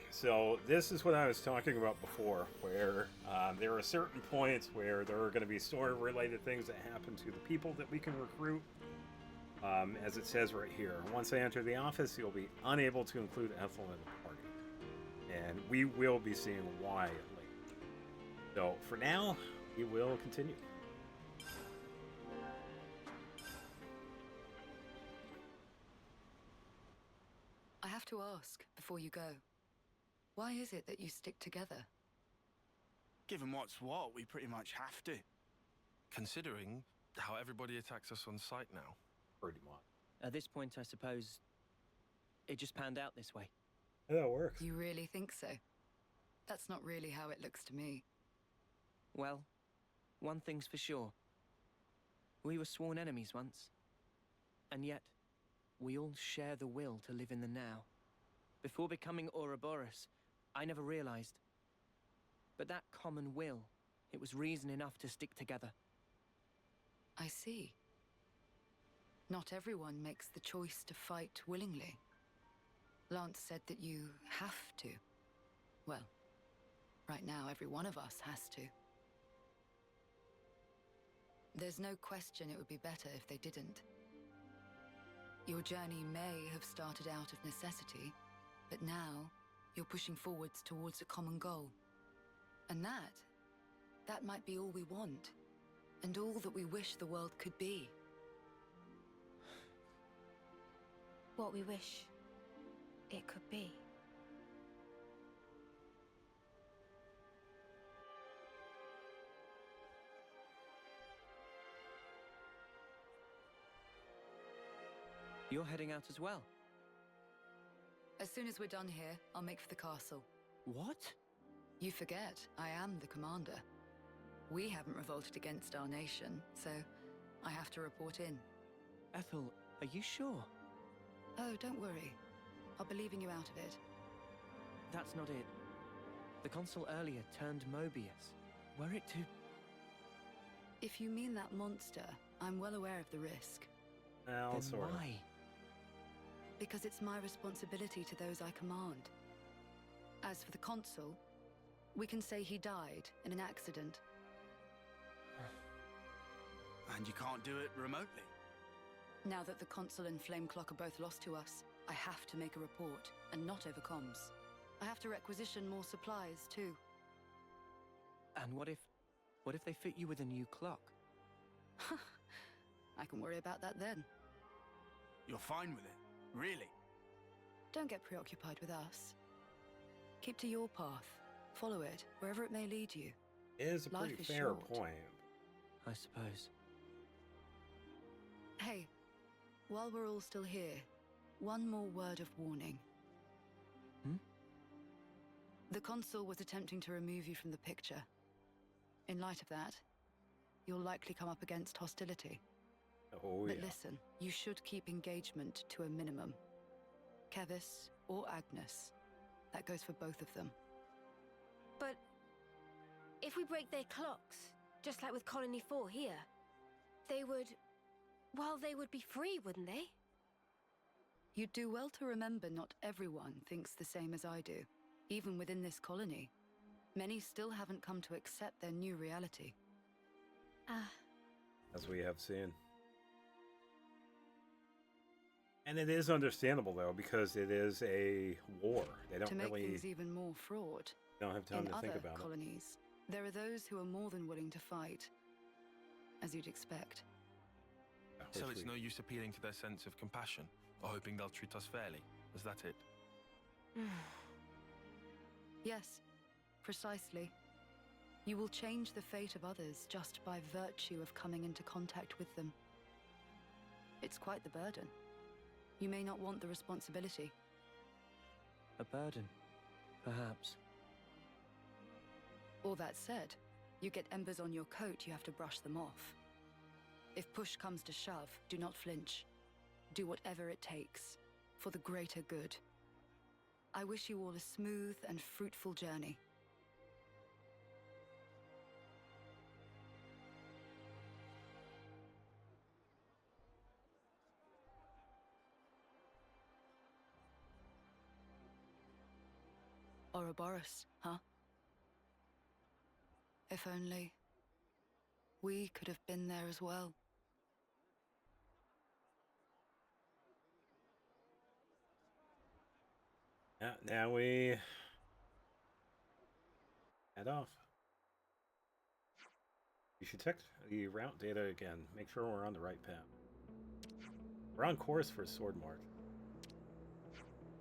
So this is what I was talking about before, where there are certain points where there are going to be story-related things that happen to the people that we can recruit. As it says right here, once they enter the office, you'll be unable to include Ethel in the party, and we will be seeing why later. So for now, we will continue. I have to ask before you go. Why is it that you stick together? Given what's what, we pretty much have to. Considering how everybody attacks us on sight now. Pretty much. At this point, I suppose it just panned out this way. Yeah, it works. You really think so? That's not really how it looks to me. Well, one thing's for sure. We were sworn enemies once. And yet, we all share the will to live in the now. Before becoming Ouroboros, I never realized. But that common will, it was reason enough to stick together. I see. Not everyone makes the choice to fight willingly. Lance said that you have to. Well, right now every one of us has to. There's no question it would be better if they didn't. Your journey may have started out of necessity, but now you're pushing forwards towards a common goal. And that might be all we want, and all that we wish the world could be. What we wish it could be. You're heading out as well. As soon as we're done here, I'll make for the castle. What? You forget, I am the commander. We haven't revolted against our nation, so I have to report in. Ethel, are you sure? Oh, don't worry. I'll be leaving you out of it. That's not it. The consul earlier turned Mobius. Were it to... If you mean that monster, I'm well aware of the risk. Well, then sort of. why? Because it's my responsibility to those I command. As for the consul, we can say he died in an accident. And you can't do it remotely. Now that the consul and Flameclock are both lost to us, I have to make a report, and not over comms. I have to requisition more supplies, too. And what if they fit you with a new clock? I can worry about that then. You're fine with it, really? Don't get preoccupied with us. Keep to your path. Follow it, wherever it may lead you. It is a Life pretty is fair short. point. I suppose. Hey, while we're all still here, one more word of warning. Hmm? The consul was attempting to remove you from the picture. In light of that, you'll likely come up against hostility. Oh, But yeah. listen, you should keep engagement to a minimum. Kevis or Agnes. That goes for both of them. But if we break their clocks, just like with Colony 4 here, they would... well, they would be free, wouldn't they? You'd do well to remember not everyone thinks the same as I do. Even within this colony, many still haven't come to accept their new reality. As we have seen. And it is understandable, though, because it is a war. They don't To make really things even more fraught, don't have time in to think other about it. colonies, there are those who are more than willing to fight, as you'd expect. So Which it's we- no use appealing to their sense of compassion, or hoping they'll treat us fairly. Is that it? Yes, precisely. You will change the fate of others just by virtue of coming into contact with them. It's quite the burden. You may not want the responsibility. A burden, perhaps. All that said, you get embers on your coat, you have to brush them off. If push comes to shove, do not flinch. Do whatever it takes, for the greater good. I wish you all a smooth and fruitful journey. Ouroboros, huh? If only we could have been there as well. Yeah, now we head off. You should check the route data again. Make sure we're on the right path. We're on course for Sword March.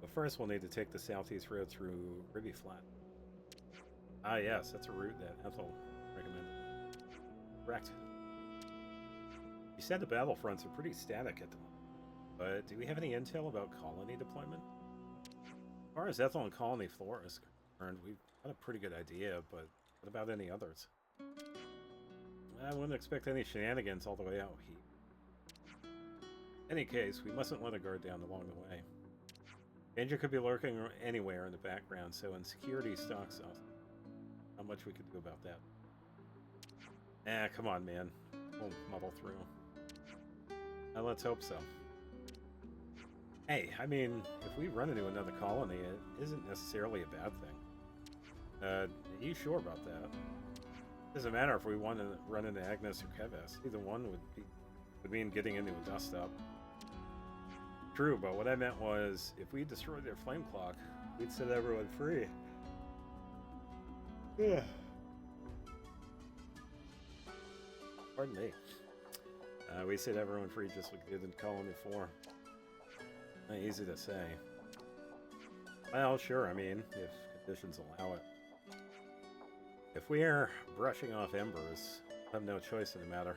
But first we'll need to take the southeast road through Ribby Flat. Ah yes, that's a route that Ethel recommended. Correct. You said the battlefronts are pretty static at the moment, but do we have any intel about colony deployment? As far as Ethel and Colony Floor is concerned, we've got a pretty good idea, but what about any others? I wouldn't expect any shenanigans all the way out here. In any case, we mustn't let a guard down along the way. Danger could be lurking anywhere in the background, so in security stocks us. Not much we could do about that. Come on, man. We'll muddle through. Let's hope so. Hey, I mean, if we run into another colony, it isn't necessarily a bad thing. Are you sure about that? Doesn't matter if we want to run into Agnes or Keves. Either one would mean getting into a dust up. True, but what I meant was, if we destroyed their flame clock, we'd set everyone free. Yeah. Pardon me. We set everyone free just like we did in Colony 4. Not easy to say. Well, sure, I mean, if conditions allow it. If we are brushing off embers, we'll have no choice in the matter.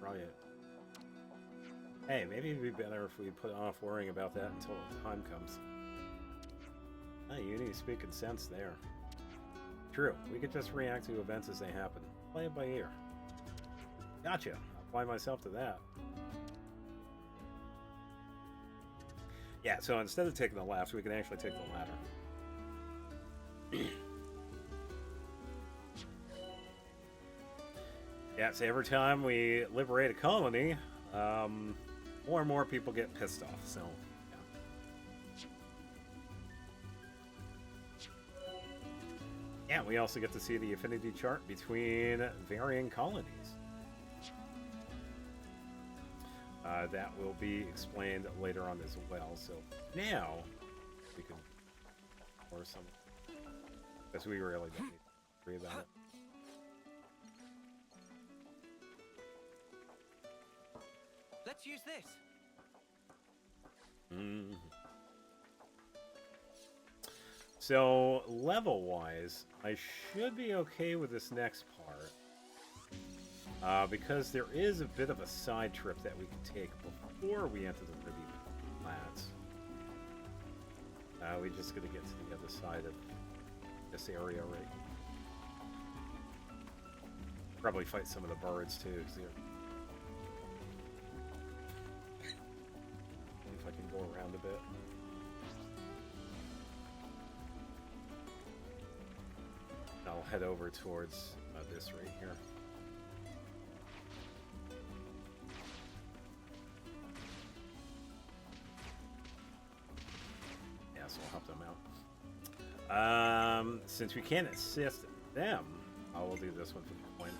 Right. Hey, maybe it'd be better if we put off worrying about that until the time comes. You need speaking sense there. True, we could just react to events as they happen. Play it by ear. Gotcha. I'll apply myself to that. Yeah, so instead of taking the left, we can actually take the ladder. Yeah, so every time we liberate a colony, more and more people get pissed off, so, yeah. Yeah, we also get to see the affinity chart between varying colonies. That will be explained later on as well, so now we can or something. Because we really don't need to worry about it. Let's use this. So, level-wise, I should be okay with this next part. Because there is a bit of a side trip that we can take before we enter the Ribby Flats. We just gotta get to the other side of this area, right? Probably fight some of the birds too, because they're... If I can go around a bit. I'll head over towards this right here. Yeah, so I'll help them out. Since we can't assist them, I will do this one for the point.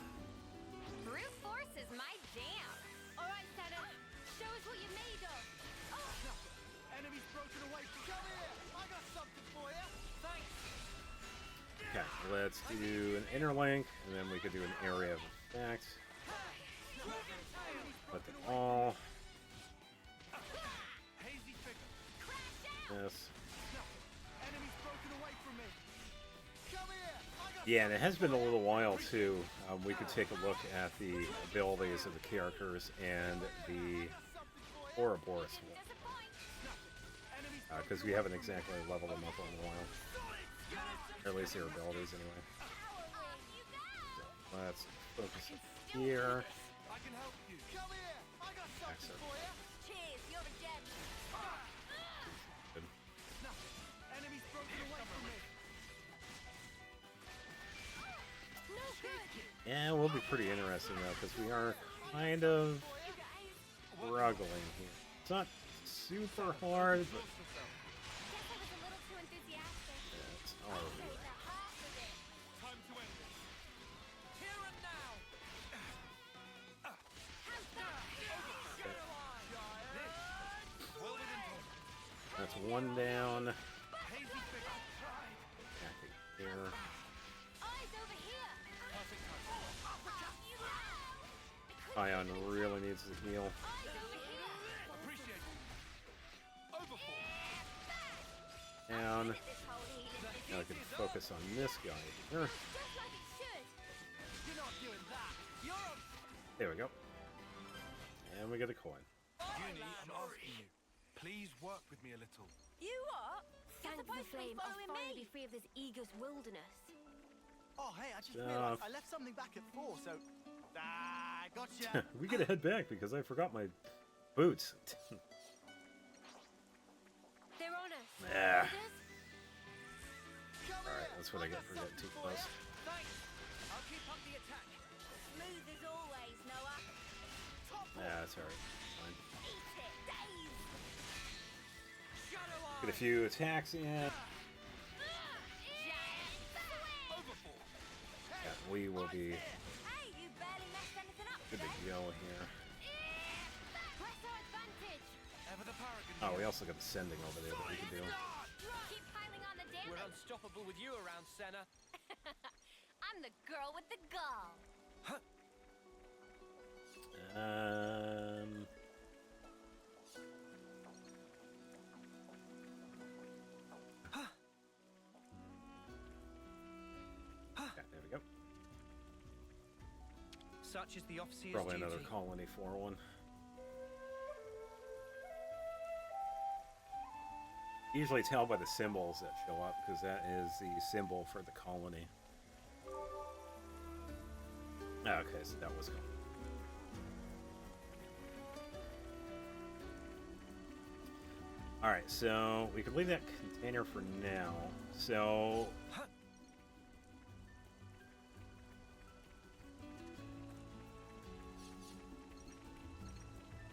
Brute force is my jam. All right, Senna, show us what you're made of. Oh. Enemies broken away. Come here. I got something for you. Thanks. Okay, let's do an interlink, and then we could do an area of effect. Let them all. Hazy figure. Yes. Enemies broken away from me. Come here. I got Yeah, and it has been a little while too. We could take a look at the abilities of the characters and the Ouroboros one. Because we haven't exactly leveled them up in a while. Or at least their abilities anyway. So let's focus here. I can help you. Come here. I got something for you. Cheers, you're a gem. Good. Enemies broken away from me. No good. Yeah, it will be pretty interesting though, because we are kind of struggling here. It's not super hard, but Guess I was a little too enthusiastic. That's one down. Hazy figure. Back here. Eyes over here. Perfect touch. Ion really needs to heal. Eyes over here. Appreciate it. Overfall. Down. This whole healing Now I can focus on this guy here. just like it should. You're not doing that. You're a... There we go. And we get a coin. Uni, I'm asking you. Please work with me a little. You what? Thank the supposed to be flame. I'll following finally me. be free of this ego's wilderness. Oh, hey, I just Stuff. realized I left something back at 4, so... gotcha. We gotta head back because I forgot my boots. They're on us. Yeah. Orders? Come Alright, here. that's what I get for getting too close. Thanks. I'll keep up the attack. Smooth as always, Noah. Top Yeah, that's alright. Fine. Eat it, Dave. Shadow Get a Eye. few attacks in. Giant swing. Overfall. Yeah, we will be Hey, you barely messed anything up good today. to go here. Press our advantage. Ever the paragon. Oh, we also got the sending over there that we can do. Keep piling on the We're damage. unstoppable with you around, Senna. I'm the girl with the gall. Um. Yeah, there we go. Such is the officer's Probably duty. another Colony 4 one. Usually tell by the symbols that show up because that is the symbol for the colony. Okay, so that was cool. Alright, so we can leave that container for now. So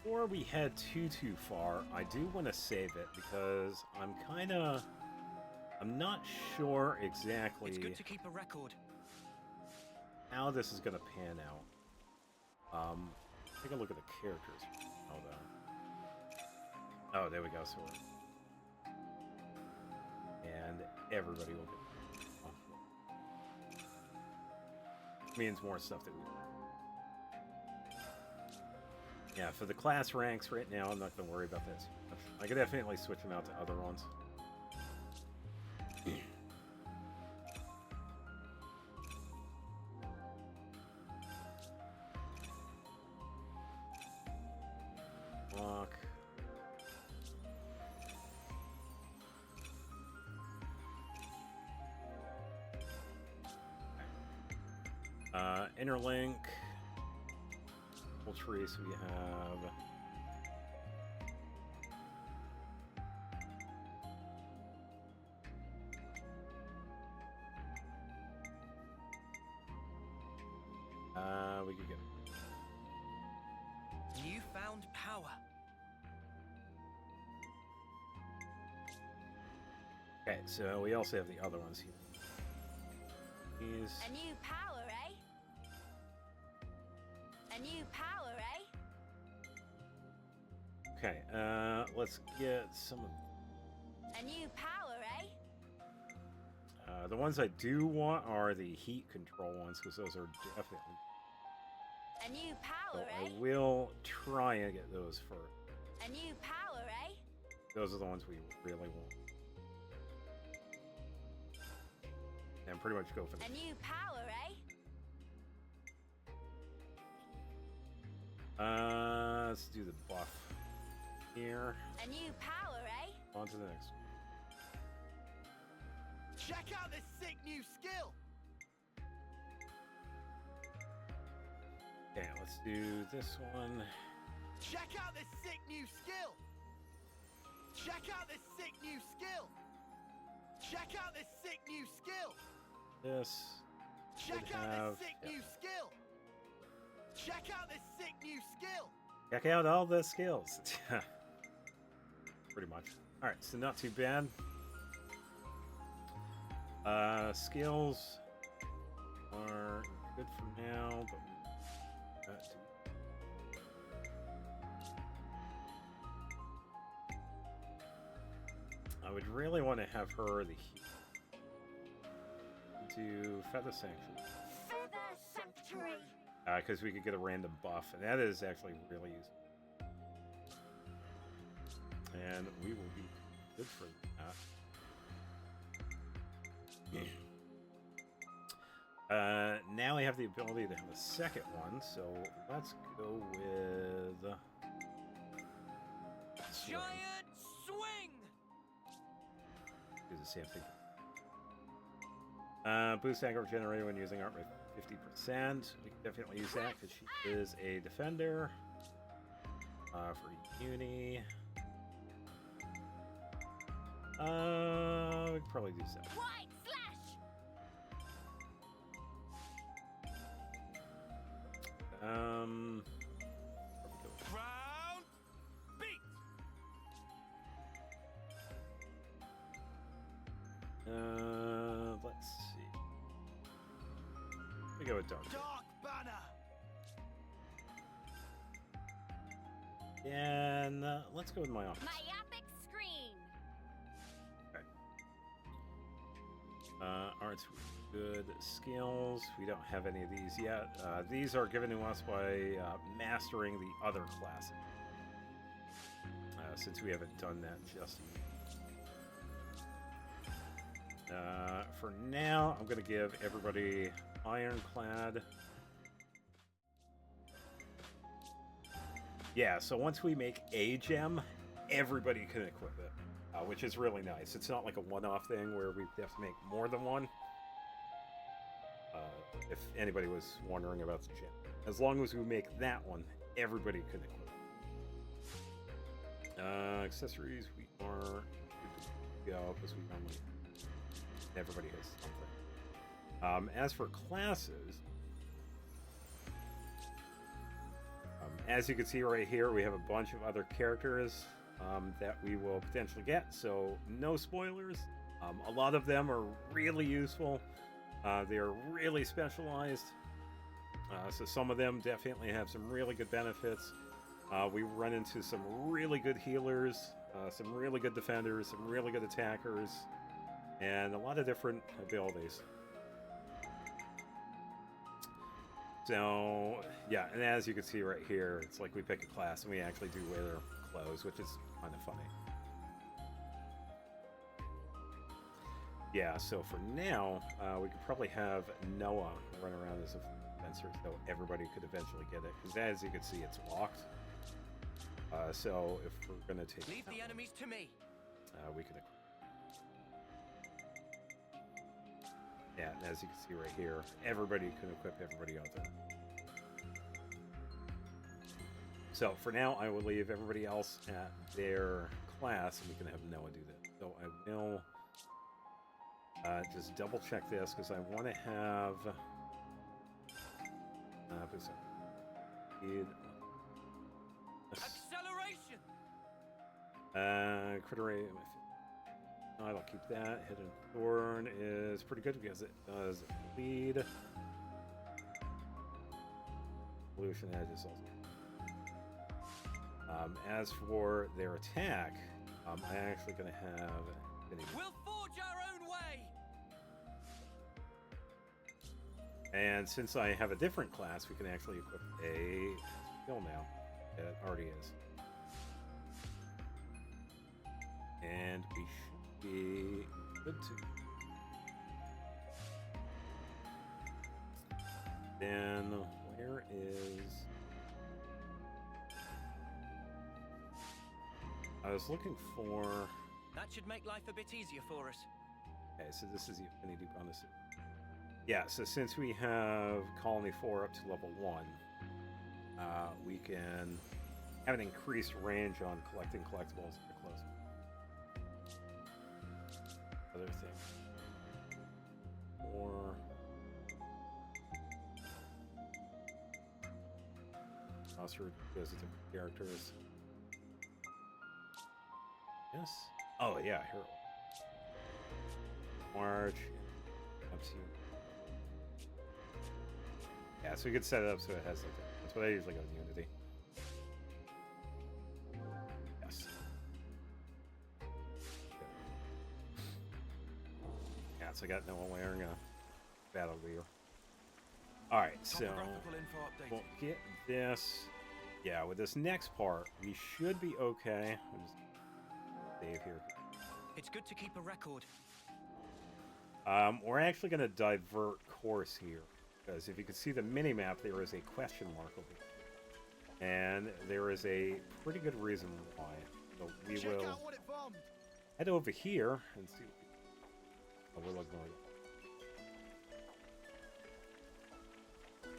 before we head too far, I do want to save it because I'm not sure exactly It's good to keep a record. how this is going to pan out. Take a look at the characters. Oh, there we go. So, and everybody will get. Means more stuff that we. Yeah, for the class ranks right now, I'm not going to worry about this. I could definitely switch them out to other ones. Lock. Interlink. Full tree, so we have. We could get. Newfound power. Okay, so we also have the other ones here. These. A new power, eh? A new power, eh? Okay, let's get some of. A new power, eh? The ones I do want are the heat control ones because those are definitely. A new So power, I eh? will try and get those first. A new power, eh? Those are the ones we really want. And pretty much go for A them. new power, eh? Let's do the buff here. A new power, eh? On to the next. Check out this sick new skill. Okay, let's do this one. Check out this sick new skill. Check out this sick new skill. Check out this sick new skill. This. Check Should out have- this sick yeah. new skill. Check out this sick new skill. Check out all the skills. Pretty much. Alright, so not too bad. Skills are good for now, but would really want to have her the healer. Do Feather Sanctuary. Feather Sanctuary. Because we could get a random buff, and that is actually really useful. And we will be good for that. Now we have the ability to have a second one, so let's go with swing. Giant swing! Do the same thing. Boost aggro generator when using art by 50%. We can definitely use that because she is a defender. For uni. We could probably do so. White slash. Round beat. Let's see. We go with Dark. Dark Banner. And let's go with my office. Myopic screen. Arts good skills. We don't have any of these yet. These are given to us by mastering the other classes. Since we haven't done that just yet. For now, I'm going to give everybody Ironclad. Yeah, so once we make a gem, everybody can equip it. Which is really nice. It's not like a one-off thing where we have to make more than one. If anybody was wondering about the gem. As long as we make that one, everybody can equip it. Accessories, we are good to go because we normally... Everybody has something. As for classes... as you can see right here, we have a bunch of other characters that we will potentially get, so no spoilers. A lot of them are really useful. They are really specialized, so some of them definitely have some really good benefits. We run into some really good healers, some really good defenders, some really good attackers, and a lot of different abilities. So, yeah, and as you can see right here, it's like we pick a class and we actually do wear their clothes, which is kind of funny. Yeah, so for now, we could probably have Noah run around as a fencer so everybody could eventually get it. Because as you can see, it's locked. So if we're going to take... Leave the enemies to me. We could... Yeah, and as you can see right here, everybody can equip everybody out there. So for now, I will leave everybody else at their class, and we can have Noah do that. So I will just double check this because I want to have. Acceleration. Critter rate. I'll keep that. Hidden Thorn is pretty good because it does lead. Pollution Edge is also. As for their attack, I'm actually going to have. We'll forge our own way. And since I have a different class, we can actually equip a skill now. It already is. And we should be good to. Then where is... I was looking for... That should make life a bit easier for us. Okay, so this is the affinity bonus. Yeah, so since we have Colony 4 up to level 1, we can have an increased range on collecting collectibles that are close. Other thing. Or... Also goes to different characters. Yes? Oh, yeah, hero. March. Up to you. Yeah, so we could set it up so it has like that. That's what I usually go with Unity. Yes. So I got no wearing a battle gear. Alright, so Topographical info updated. we'll get this. Yeah, with this next part, we should be okay. I'll just save here. It's good to keep a record. We're actually going to divert course here. Because if you can see the mini-map, there is a question mark over here. And there is a pretty good reason why. So we Check will out what it bombed. head over here and see. Oh, we'll ignore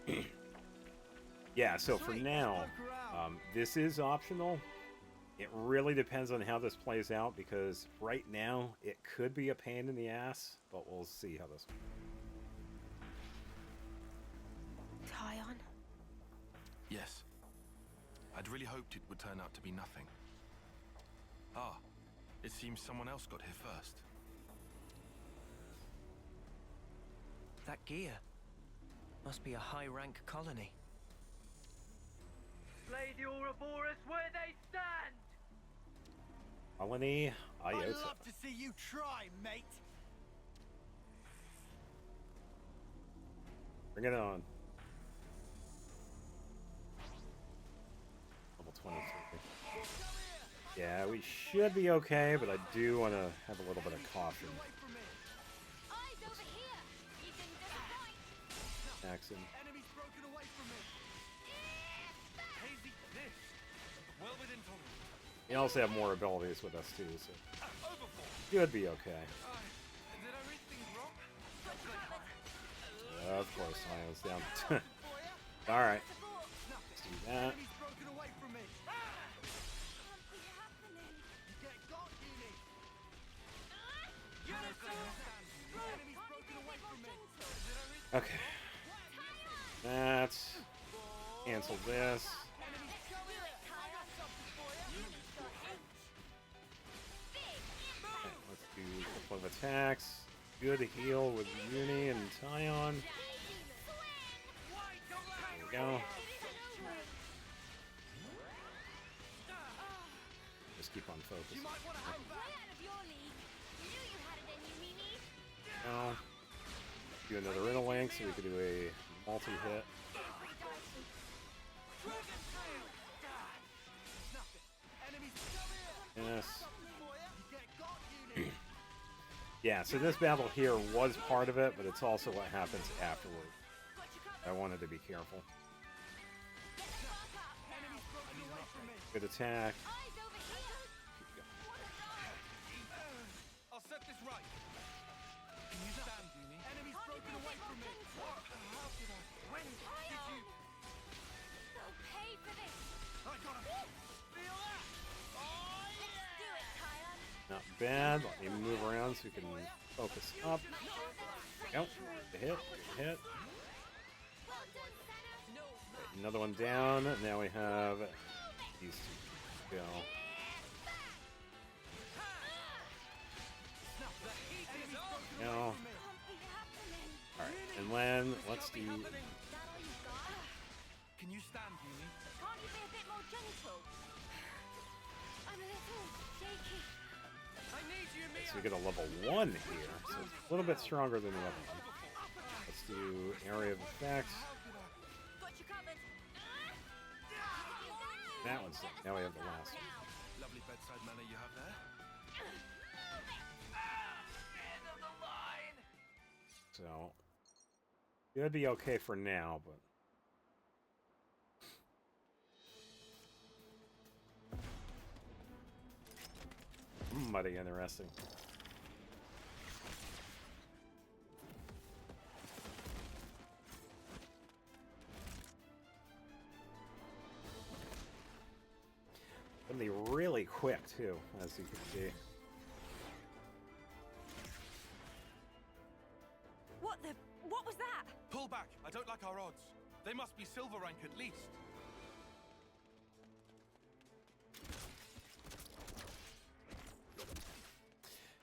that. Yeah, so for Sweet, now, let's poke around. this is optional. It really depends on how this plays out, because right now it could be a pain in the ass, but we'll see how this. Tyon? Yes. I'd really hoped it would turn out to be nothing. Ah, it seems someone else got here first. That gear must be a high-rank colony. Slay the Ouroboros where they stand. Colony I'd Iota. love to see you try, mate. Bring it on. Level 23. Yeah, we should be okay, but I do want to have a little bit of caution. Away from me. Eyes over here. You didn't disappoint. Jackson. Enemies broken away from me. Hazy, this. Well within tolerance. You also have more abilities with us too, so should be okay. Did I read things wrong? Of course, Io's down. Alright, let's do that. Enemies broken away from me. Can't be happening. You get got, Uni. Enemies broken away from me. Okay. That's cancel this. Okay, let's do a couple of attacks. Good heal with Uni and Tyon. There we go. Just keep on focus. Way out of your league. Knew you had it in you, Mimi. Now, do another interlink so we can do a multi-hit. Yes. You get got, Uni. Yeah, so this battle here was part of it, but it's also what happens afterward. I wanted to be careful. Enemies broken away from me. Good attack. Eyes over here. I'll set this right. Can you stand, Uni? Enemies broken away from me. How did I? When did you? They'll pay for this. I gotta feel that. Oh Let's do it, Tyon. Not bad. Let me move around so we can focus up. There we go. The hit. The hit. Well done, Senna. Another one down. Now we have these two to go. Now, Can't be happening. alright, and then let's do. That all you got? Can you stand, Uni? Can't you be a bit more gentle? I'm a little shaky. I need you, Mia. So we get a level 1 here, so it's a little bit stronger than the other one. Let's do area of effects. Got you covered. That one's done. Now we have the last one. Lovely bedside manner you have there. So, it'd be okay for now, but. Mighty interesting. Gonna be really quick too, as you can see. What was that? Pull back. I don't like our odds. They must be silver rank at least.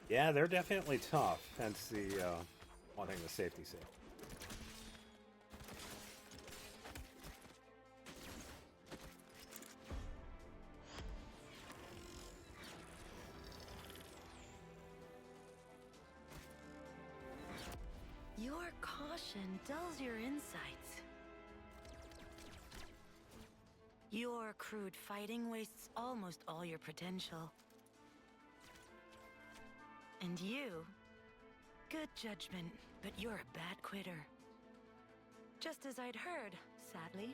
Yeah, they're definitely tough. Hence the wanting the safety save. caution dulls your insights. Your crude fighting wastes almost all your potential. And you, good judgment, but you're a bad quitter. Just as I'd heard, sadly.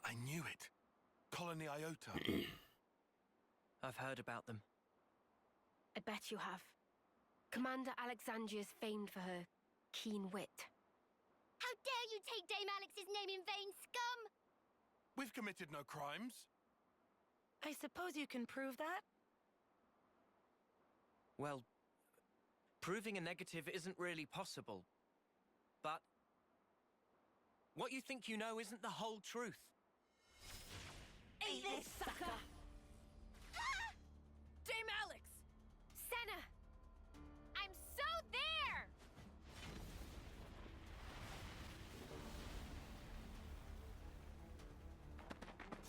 I knew it. Colony Iota. I've heard about them. I bet you have. Commander Alexandria is famed for her keen wit. How dare you take Dame Alex's name in vain, scum! We've committed no crimes. I suppose you can prove that? Well, proving a negative isn't really possible. But what you think you know isn't the whole truth. Eat this, sucker! Dame Alex! Senna! I'm so there!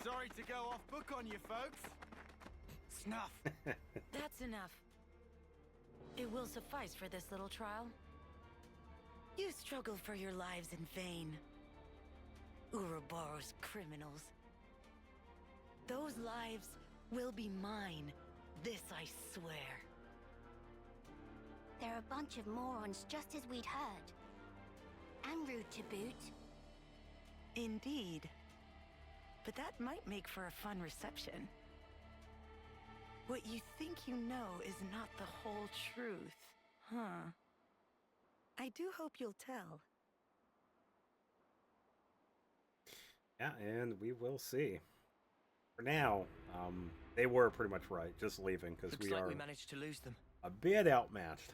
Sorry to go off book on you, folks. Snuff. That's enough. It will suffice for this little trial. You struggled for your lives in vain. Ouroboros criminals. Those lives will be mine. This I swear. They're a bunch of morons, just as we'd heard. And rude to boot. Indeed. But that might make for a fun reception. What you think you know is not the whole truth, huh? I do hope you'll tell. Yeah, and we will see. For now, they were pretty much right, just leaving, because Looks we like are we managed to lose them. a bit outmatched.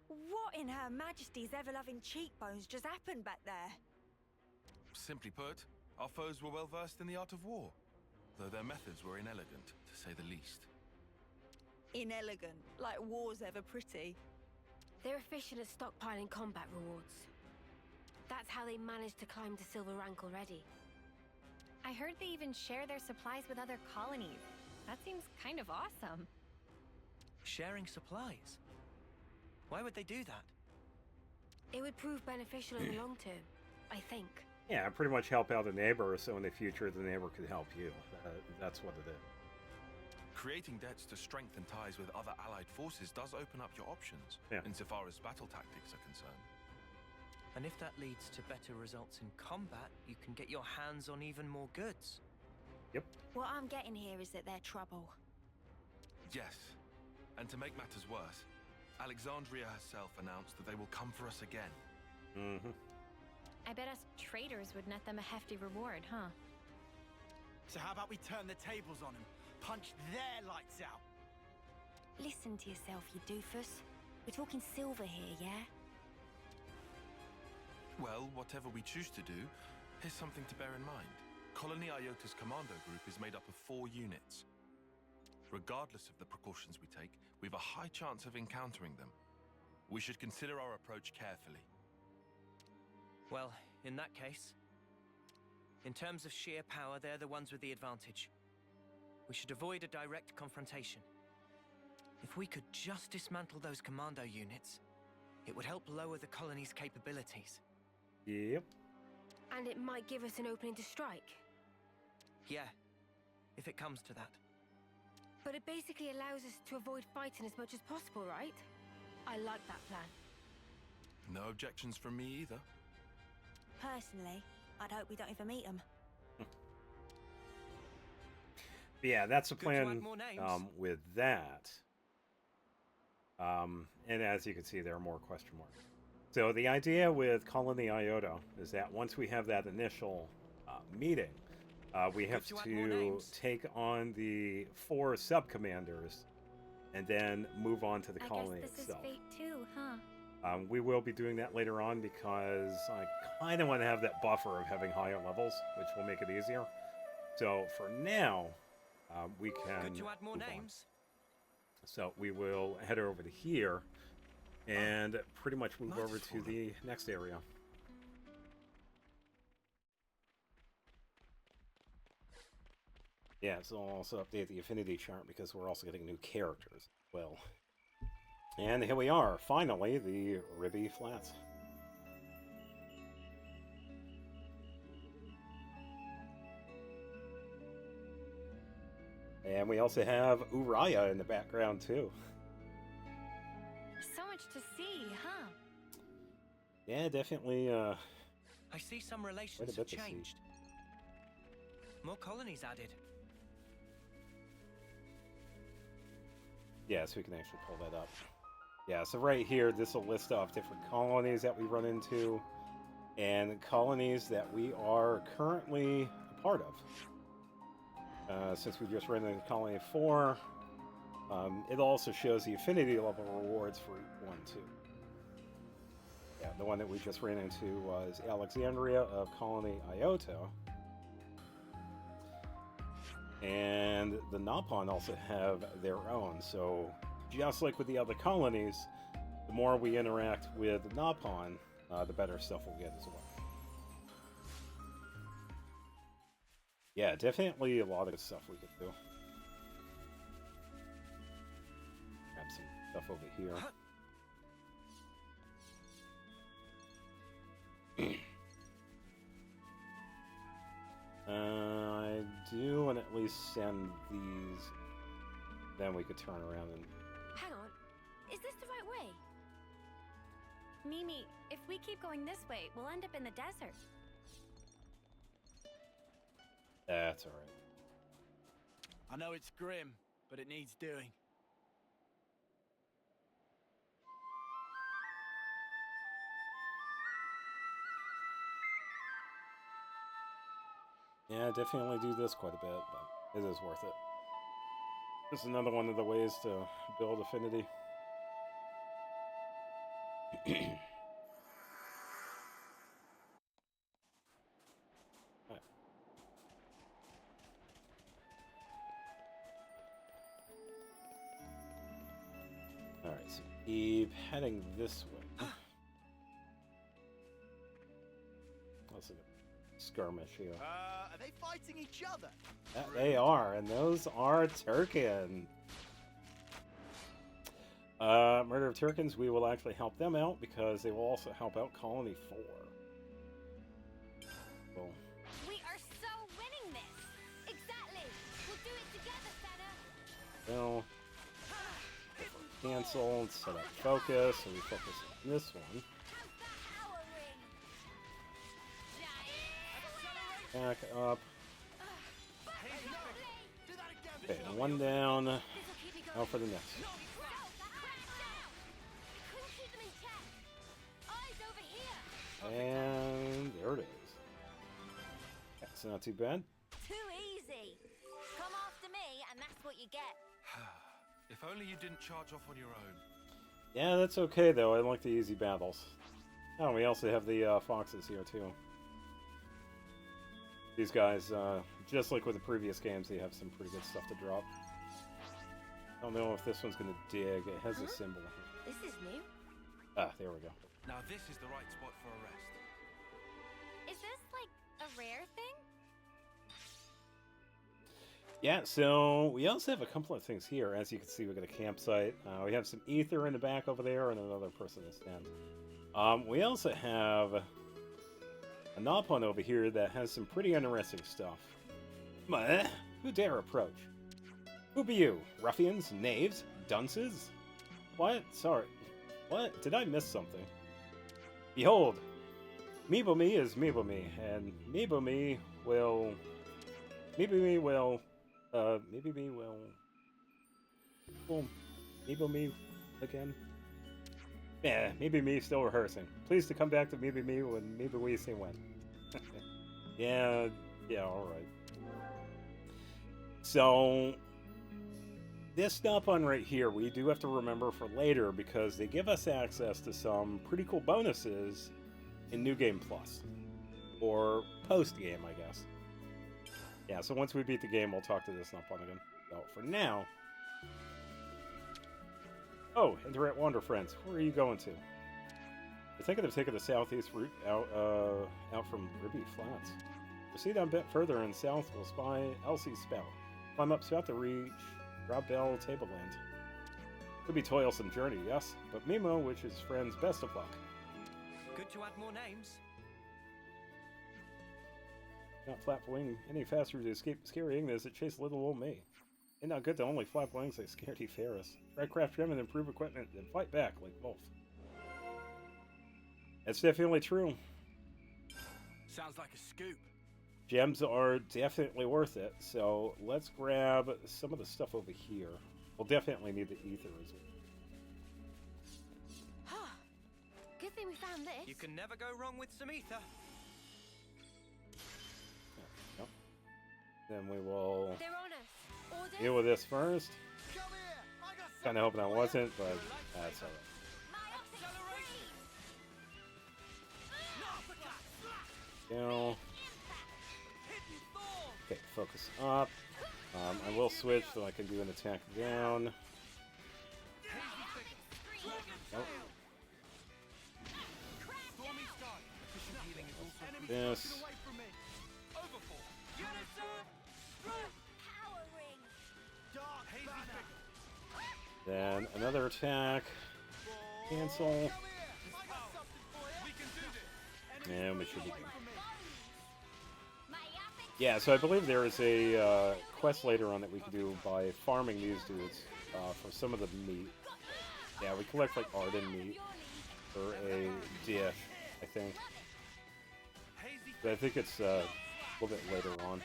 What in Her Majesty's ever-loving cheekbones just happened back there? Simply put, our foes were well versed in the art of war, though their methods were inelegant, to say the least. Inelegant, like war's ever pretty. They're efficient at stockpiling combat rewards. That's how they managed to climb to silver rank already. I heard they even share their supplies with other colonies. That seems kind of awesome. Sharing supplies? Why would they do that? It would prove beneficial in the long term, I think. Yeah, pretty much help out a neighbor, so in the future the neighbor could help you. That's what it is. Creating debts to strengthen ties with other allied forces does open up your options, insofar as battle tactics are concerned. And if that leads to better results in combat, you can get your hands on even more goods. Yep. What I'm getting here is that they're trouble. Yes, and to make matters worse, Alexandria herself announced that they will come for us again. Mm-hmm. I bet us traitors would net them a hefty reward, huh? So how about we turn the tables on them? Punch their lights out. Listen to yourself, you doofus. We're talking silver here, yeah? Well, whatever we choose to do, here's something to bear in mind. Colony Iota's commando group is made up of 4 units. Regardless of the precautions we take, we've a high chance of encountering them. We should consider our approach carefully. Well, in that case, in terms of sheer power, they're the ones with the advantage. We should avoid a direct confrontation. If we could just dismantle those commando units, it would help lower the colony's capabilities. Yep. And it might give us an opening to strike. Yeah, if it comes to that. But it basically allows us to avoid fighting as much as possible, right? I like that plan. No objections from me either. Personally, I'd hope we don't even meet them. Yeah, that's the Good to add plan more names. with that. And as you can see, there are more question marks. So the idea with Colony Iota is that once we have that initial meeting, we have to add more to names. take on the 4 sub-commanders and then move on to the colony I guess this itself. is fate too, huh? We will be doing that later on because I kind of want to have that buffer of having higher levels, which will make it easier. So for now, we can Good to add more move on. names. So we will head over to here and pretty much move Night over is to falling. the next area. Yeah, so I'll also update the affinity chart because we're also getting new characters. Well, and here we are, finally, the Ribby Flats. And we also have Uriah in the background, too. So much to see, huh? Yeah, definitely, I see some relations bit have to see. changed. More colonies added. yeah, so we can actually pull that up. Yeah, so right here, this will list off different colonies that we run into, and colonies that we are currently a part of. Since we just ran into Colony 4, it also shows the affinity level rewards for each one, too. Yeah, the one that we just ran into was Alexandria of Colony Iota. And the Napon also have their own, so just like with the other colonies, the more we interact with Napon, the better stuff we'll get as well. Yeah, definitely a lot of stuff we could do. Grab some stuff over here. I do want to at least send these. Then we could turn around and. Hang on. Is this the right way? Mimi, if we keep going this way, we'll end up in the desert. That's alright. I know it's grim, but it needs doing. Yeah, definitely do this quite a bit, but it is worth it. This is another one of the ways to build affinity. Alright, so keep heading this way. Let's look at skirmish here. Are they fighting each other? Yeah, they are, and those are Turkin. Murder of Turkins, we will actually help them out because they will also help out Colony 4. Cool. We are so winning this! Exactly! We'll do it together, Senna! Well, cancel, set up focus, so we focus on this one. How's that power ring? Back up. Do that again. Okay, one down. This'll keep me Now going. for the next. Go, couldn't keep them in check. Eyes over here. And there it is. That's not too bad. Too easy. Come after me, and that's what you get. If only you didn't charge off on your own. Yeah, that's okay though. I like the easy battles. Oh, we also have the foxes here too. These guys, just like with the previous games, they have some pretty good stuff to drop. I don't know if this one's gonna dig. It has a symbol. This is new. Ah, there we go. Now this is the right spot for a rest. Is this like a rare thing? Yeah, so we also have a couple of things here. As you can see, we got a campsite. We have some ether in the back over there and another person to stand. We also have a Napon over here that has some pretty interesting stuff. Meh, who dare approach? Who be you? Ruffians? Knaves? Dunces? What? Sorry. What? Did I miss something? Behold, Meebomi is Meebomi, and Meebomi will... Meebomi will... Meebomi will... Well, Meebomi again? Yeah, Meebomi still rehearsing. Please to come back to Meebomi when Meebomi say when. yeah, alright. So... This Napon right here, we do have to remember for later because they give us access to some pretty cool bonuses in New Game Plus. Or post-game, I guess. Yeah, so once we beat the game, we'll talk to this Nopon again. So for now... Oh, and they're at Wander Friends. Where are you going to? I think of taking the southeast route out from Ribby Flats. Proceed on a bit further and south, we'll spy Elsie's Spout. Climb up Spout to reach Robbell Tableland. Could be toilsome journey, yes, but Mimo wishes friends best of luck. Good to add more names. Not flap wing any faster to escape scary Ignis that chase little old me. Ain't not good to only flap wings like scaredy Ferris. Try craft gem and improve equipment, then fight back like Wolf. That's definitely true. Sounds like a scoop. Gems are definitely worth it, so let's grab some of the stuff over here. We'll definitely need the ether as well. Good thing we found this. You can never go wrong with some ether. Yep. Then we will They're on us. Orders? deal with this first. Come here. I got Kind of hoping I wasn't, but that's alright. Go. Okay, focus up. I will switch so I can do an attack down. Nope. This. Then another attack. Cancel. And we should be good. Yeah, so I believe there is a quest later on that we can do by farming these dudes for some of the meat. Yeah, we collect like Arden meat for a dish, I think. But I think it's a little bit later on.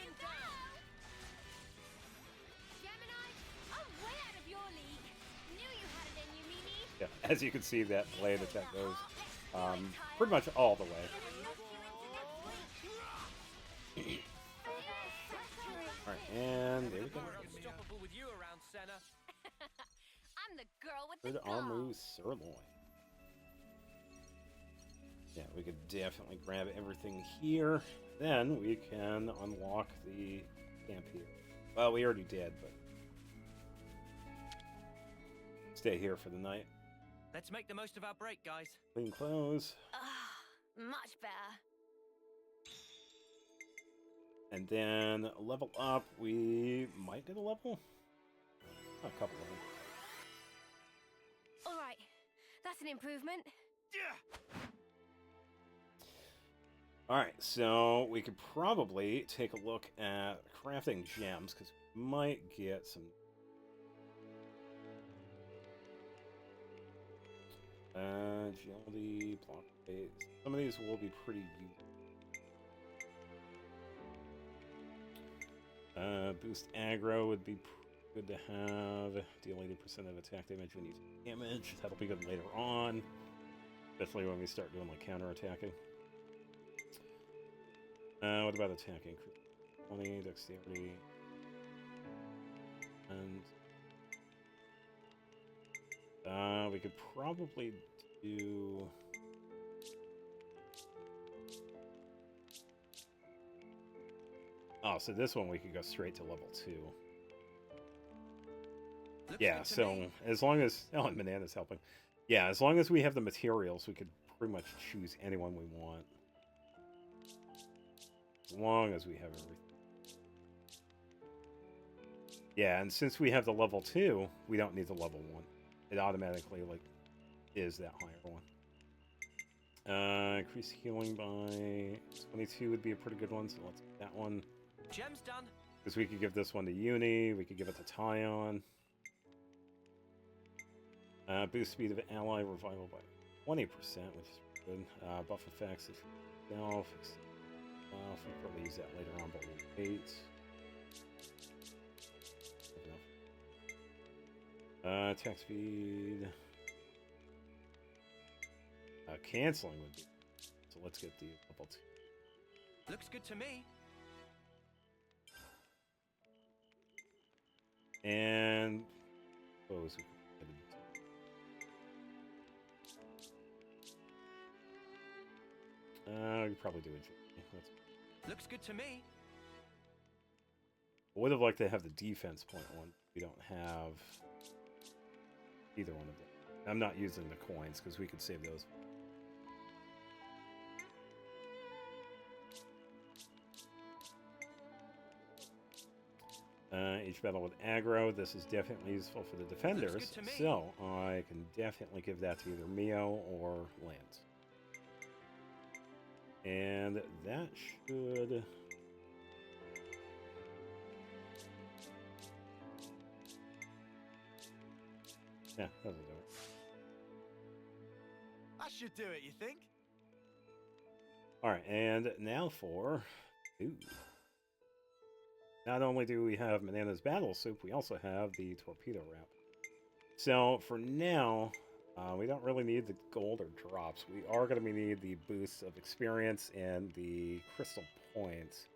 Yeah, as you can see, that blade attack goes pretty much all the way. Alright, and there we go. Unstoppable with you around, Senna. I'm the girl with the Good doll. armor sirloin. Yeah, we could definitely grab everything here. Then we can unlock the camp here. Well, we already did, but stay here for the night. Let's make the most of our break, guys. Clean clothes. Much better. And then level up. We might get a level. A couple of them. All right. That's an improvement. Alright, so we could probably take a look at crafting gems, because we might get some... agility, block rate. Some of these will be pretty useful. Boost aggro would be good to have. Deal 80% of attack damage when you take damage. That'll be good later on. Especially when we start doing like counter-attacking. What about attacking? 20, dexterity. And we could probably do... Oh, so this one we could go straight to level 2. Yeah, so as long as... Oh, and Banana's helping. Yeah, as long as we have the materials, we could pretty much choose anyone we want. As long as we have everything. Yeah, and since we have the level 2, we don't need the level 1. It automatically, like, is that higher one. Increase healing by 22 would be a pretty good one, so let's get that one. Gem's done. Because we could give this one to Uni, we could give it to Tyon. Boost speed of ally revival by 20%, which is good. Buff effects if you fix off. We'll probably use that later on, but we'll wait. Attack speed. Canceling would be. So let's get the level 2. Looks good to me. And we could probably do it. Looks good to me. I would have liked to have the defense point one. We don't have either one of them. I'm not using the coins because we could save those. Each battle with aggro. This is definitely useful for the defenders, so I can definitely give that to either Mio or Lance. And that should... yeah, that'll do it. That should do it, you think? Alright, and now for... Ooh. Not only do we have Manana's Battle Soup, we also have the Torpedo Wrap. So, for now, we don't really need the gold or drops. We are going to need the boosts of experience and the crystal points.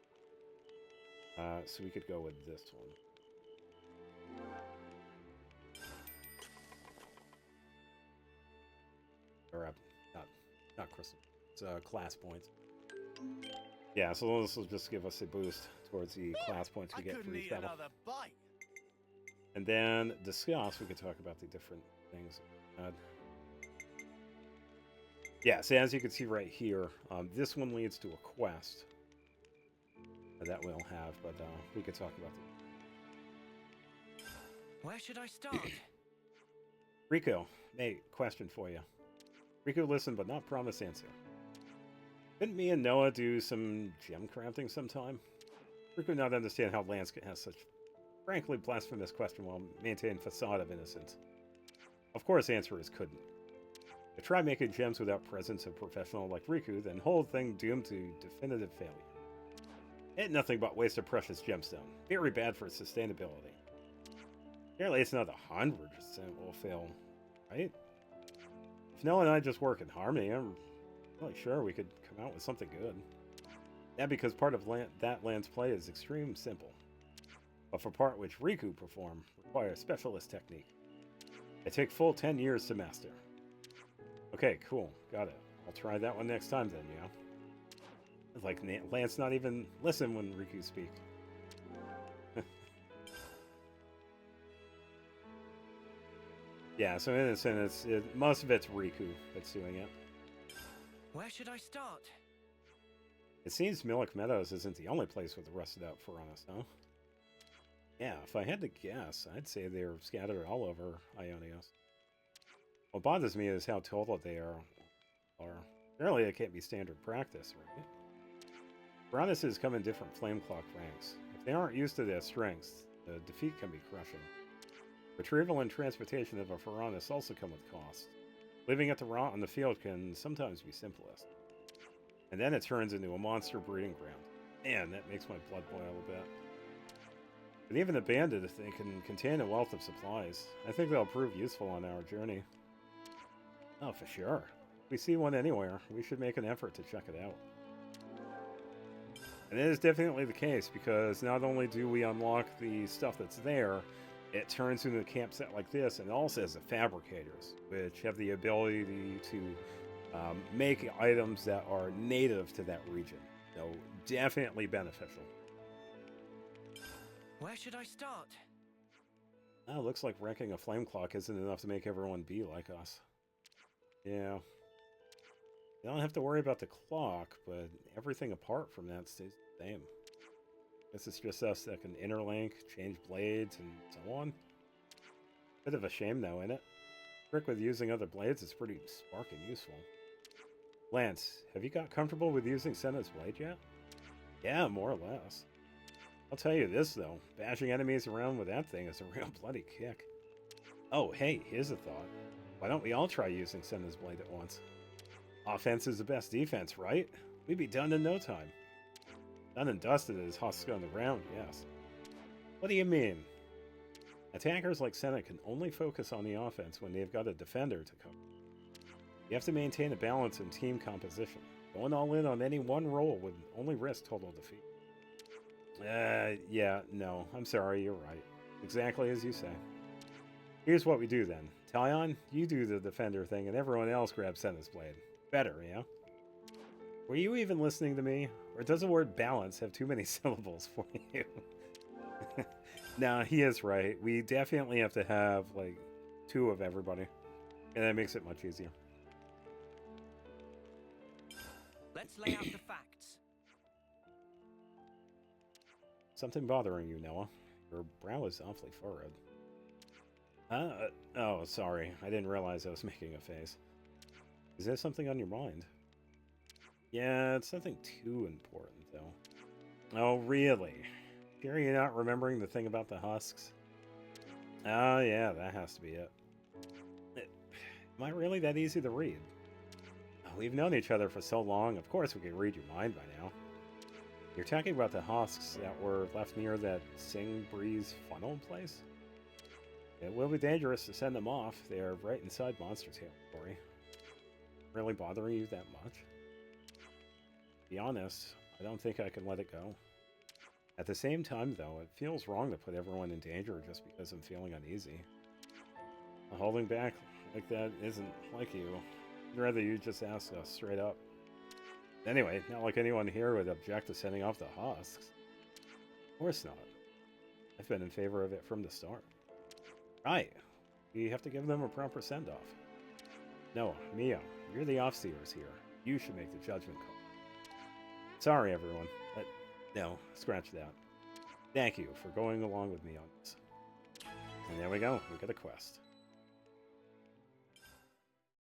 So we could go with this one. Or, not crystal. It's class points. Yeah, so this will just give us a boost towards the class points we get for each battle. Bite. And then discuss, we could talk about the different things. Yeah, so as you can see right here, this one leads to a quest that we'll have, but we could talk about it. Where should I start? Rico, hey, question for you. Rico, listen, but not promise answer. Didn't me and Noah do some gem crafting sometime? Rico not understand how Lance has such frankly blasphemous question while maintaining facade of innocence. Of course, the answer is couldn't. If try making gems without presence of professional like Riku, then whole thing doomed to definitive failure. Ain't nothing but waste of precious gemstone. Very bad for sustainability. Clearly it's not 100% will fail, right? If Noah and I just work in harmony, I'm really sure we could come out with something good. Yeah, because part of that land's play is extreme simple. But for part which Riku perform, require specialist technique. It take full 10 years to master. Okay, cool. Got it. I'll try that one next time then, yeah? It's like Lance not even listen when Riku speak. Yeah, so in a sense, most of it's Riku that's doing it. Where should I start? It seems Milik Meadows isn't the only place with rusted out Piranhas, huh? Yeah, if I had to guess, I'd say they're scattered all over Ionios. What bothers me is how total they are. Apparently it can't be standard practice, right? Piranhas come in different flame clock ranks. If they aren't used to their strengths, the defeat can be crushing. Retrieval and transportation of a Piranhas also come with costs. Living at the rot on the field can sometimes be simplest. And then it turns into a monster breeding ground. Man, that makes my blood boil a bit. But even abandoned, if they can contain a wealth of supplies, I think they'll prove useful on our journey. Oh, for sure. If we see one anywhere, we should make an effort to check it out. And it is definitely the case, because not only do we unlock the stuff that's there, it turns into a campsite like this, and also has the fabricators, which have the ability to make items that are native to that region. So, definitely beneficial. Where should I start? Oh, looks like wrecking a flame clock isn't enough to make everyone be like us. Yeah. You don't have to worry about the clock, but everything apart from that stays the same. This is just us that can interlink, change blades, and so on. Bit of a shame, though, isn't it? Trick with using other blades is pretty spark and useful. Lance, have you got comfortable with using Senna's blade yet? Yeah, more or less. I'll tell you this, though. Bashing enemies around with that thing is a real bloody kick. Oh, hey, here's a thought. Why don't we all try using Senna's blade at once? Offense is the best defense, right? We'd be done in no time. Done and dusted as husk on the ground, yes. What do you mean? Attackers like Senna can only focus on the offense when they've got a defender to cover. You have to maintain a balance in team composition. Going all in on any one role would only risk total defeat. Yeah, no, I'm sorry, you're right. Exactly as you say. Here's what we do then. Tyon, you do the defender thing and everyone else grabs Senna's blade. Better, yeah? Were you even listening to me? Or does the word balance have too many syllables for you? Nah, he is right. We definitely have to have, like, 2 of everybody. And that makes it much easier. Let's lay out the facts. Something bothering you, Noah? Your brow is awfully furrowed. Oh, sorry. I didn't realize I was making a face. Is there something on your mind? Yeah, it's nothing too important, though. Oh, really? Sure you're not remembering the thing about the husks? Oh, yeah, that has to be it. Am I really that easy to read? Oh, we've known each other for so long, of course we can read your mind by now. You're talking about the husks that were left near that Sing Breeze funnel place? It will be dangerous to send them off. They are right inside monster territory. Really bothering you that much? To be honest, I don't think I can let it go. At the same time, though, it feels wrong to put everyone in danger just because I'm feeling uneasy. Holding back like that isn't like you. I'd rather you just ask us straight up. Anyway, not like anyone here would object to sending off the husks. Of course not. I've been in favor of it from the start. Right. We have to give them a proper send-off. No, Mia, you're the Offseers here. You should make the judgment call. Sorry, everyone, but no, scratch that. Thank you for going along with me on this. And there we go. We got a quest.